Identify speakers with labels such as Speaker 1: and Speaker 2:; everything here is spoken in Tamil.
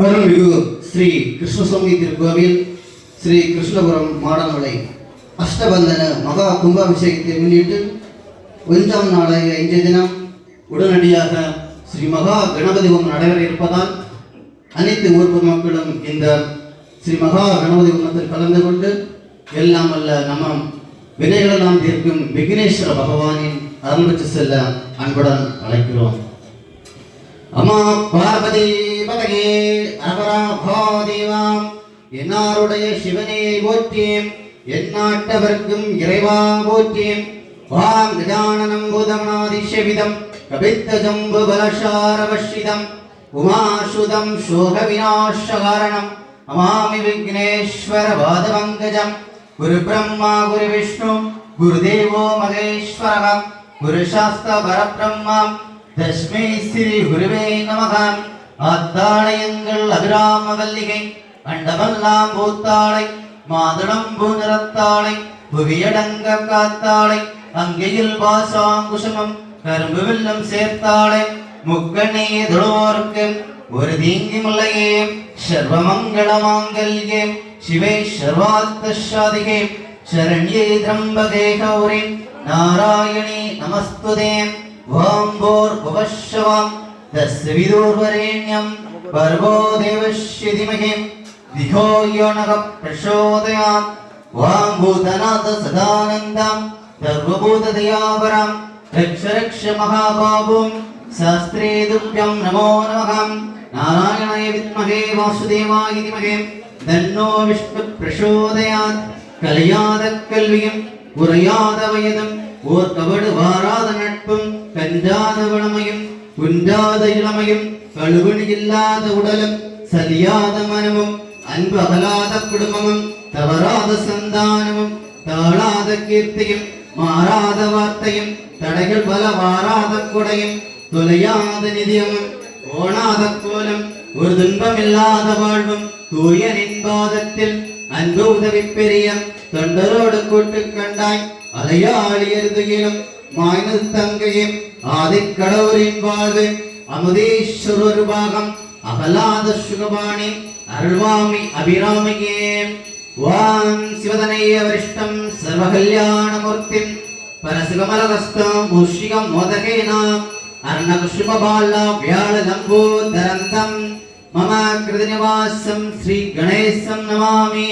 Speaker 1: அருள்மிகு ஸ்ரீ கிருஷ்ணசுவாமி திருக்கோவில் ஸ்ரீ கிருஷ்ணபுரம் மாடமலை அஷ்டபந்தன மகா கும்பாபிஷேகத்தை முன்னிட்டு 1ஆம் நாளாக இன்றைய தினம் உடனடியாக ஸ்ரீ மகா கணபதி ஹோமம் நடைபெற இருப்பதால் அனைத்து ஊர் பொதுமக்களும் இந்த ஸ்ரீ மகா கணபதி ஹோமத்தில் கலந்து கொண்டு எல்லாம் அல்ல நம்ம வினைகளெல்லாம் தீர்க்கும் விக்னேஸ்வர பகவானின் அருள் பெற்று செல்ல அன்புடன் அழைக்கிறோம். அம்மா பார்வதி பதகே அபராபாதேவாம் என்னாருடைய சிவனையை போற்றியும் எந்நாட்டவர்க்கும் இறைவா போற்றியும் வாம் கஜானனம் பூதமனாதிஷவிதம் கபித்த ஜம்பு பலசாரவஷிதம் உமாசுதம் சோக விநாசகாரணம் அமாமி விக்னேஸ்வர பாதபங்கஜம் குரு பிரம்மா குரு விஷ்ணு குருதேவோ மகேஸ்வரகம் குரு சாஸ்திர பரபிரம்மம் தஸ்மை ஸ்ரீ குருவே நமக. ஆத்தாளையங்கள் அபிராம வல்லிகை அண்டமெல்லாம் பூத்தாளை மாதுளம்பூ நிறத்தாளை புவியடங்க காத்தாளை அங்கையில் பாசாங்குஷமம் கரும்பு வெல்லம் சேர்த்தாளை முக்கண்ணே தொழுவோருக்கு ஒரு தீங்கிமுல்லையே சர்வமங்கள மாங்கல்யே சிவே சர்வார்த்த சாதிகே சரண்யே திரம்பகே கௌரி நாராயணி நமஸ்துதே. ஓம் பூர்புவஸ்ஸவம் தஸ்ய விதுர்வரேண்யம் பர்கோ தேவஸ்ய தீமஹி தியோ யோ நः பிரச்சோதயாத். ஓம் பூதநாத சதானந்தம் சர்வபூததயாபரம் ரக்ஷ ரக்ஷ மகாபாபும் சாஸ்திரே துப்யம் நமோ நமः. நாராயணாய வித்மஹே வாசுதேவாய தீமஹி தன்னோ விஷ்ணு பிரச்சோதயாத். கலையாத கல்வியும் உரையாத வயதும் ஓர் கபடு வாராத நட்பும் கஞ்சாத வளமையும் குன்றாத இளமையும் கழுவணி இல்லாத உடலும் சலியாத மனமும் அன்பு அகலாத குடும்பமும் தவறாத சந்தானமும் தாழாத கீர்த்தியும் மாறாத வார்த்தையும் தடைகள் பல வாராத கொடையும் தொலையாத நிதியமும் ஓணாத கோலம் ஒரு துன்பமில்லாத வாழ்வும் தூய நின்பாதத்தில் அன்பு உதவி பெரியம் தொண்டரோடு கூட்டு கண்டாய் அலையாளி எருதுகிலும் மாய்ந்து தங்கையும் ஆதிக்கடவுரின் வாழ்வு அமுதீஸ்வரர் பாகம் அகலாத சுகபாணி அருள்வாமி அபிராமியே. வாம் சிவதனைய வரிஷ்டம் சர்வகல்யாணமூர்த்திம் பரசிவமலகஸ்தம் மூஷிகம் மோதகேனாம் அர்ணகுஷுமபாலா வியாழலம்பூதரந்தம் மம கிருதிநிவாசம் ஸ்ரீ கணேசம் நமாமி.